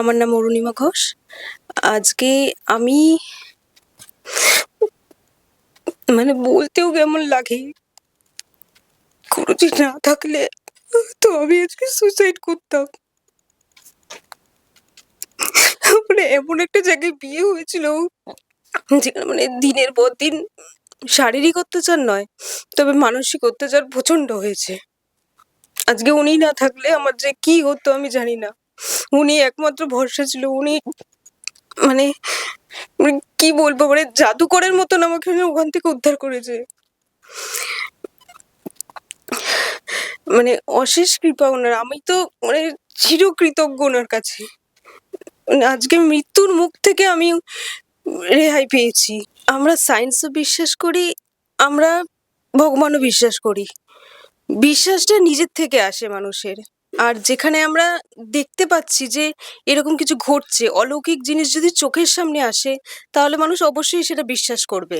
আমার নাম অরুণিমা ঘোষ। আজকে আমি বলতেও কেমন লাগে, খরচই না থাকলে তো আমি আজকে সুইসাইড করতাম। এমন একটা জায়গায় বিয়ে হয়েছিল যেখানে দিনের পর দিন শারীরিক অত্যাচার নয়, তবে মানসিক অত্যাচার প্রচন্ড হয়েছে। আজকে উনি না থাকলে আমার যে কি হতো আমি জানি না। উনি একমাত্র ভরসা ছিল। উনি মানে কি বলবো, জাদুকরের মতন আমাকে ওখান থেকে উদ্ধার করেছে। অশেষ কৃপা ওনার। আমি তো চিরকৃতজ্ঞ ওনার কাছে। আজকে মৃত্যুর মুখ থেকে আমি রেহাই পেয়েছি। আমরা সায়েন্সও বিশ্বাস করি, আমরা ভগবানও বিশ্বাস করি। বিশ্বাসটা নিজের থেকে আসে মানুষের। আর যেখানে আমরা দেখতে পাচ্ছি যে এরকম কিছু ঘটছে, অলৌকিক জিনিস যদি চোখের সামনে আসে, তাহলে মানুষ অবশ্যই সেটা বিশ্বাস করবে।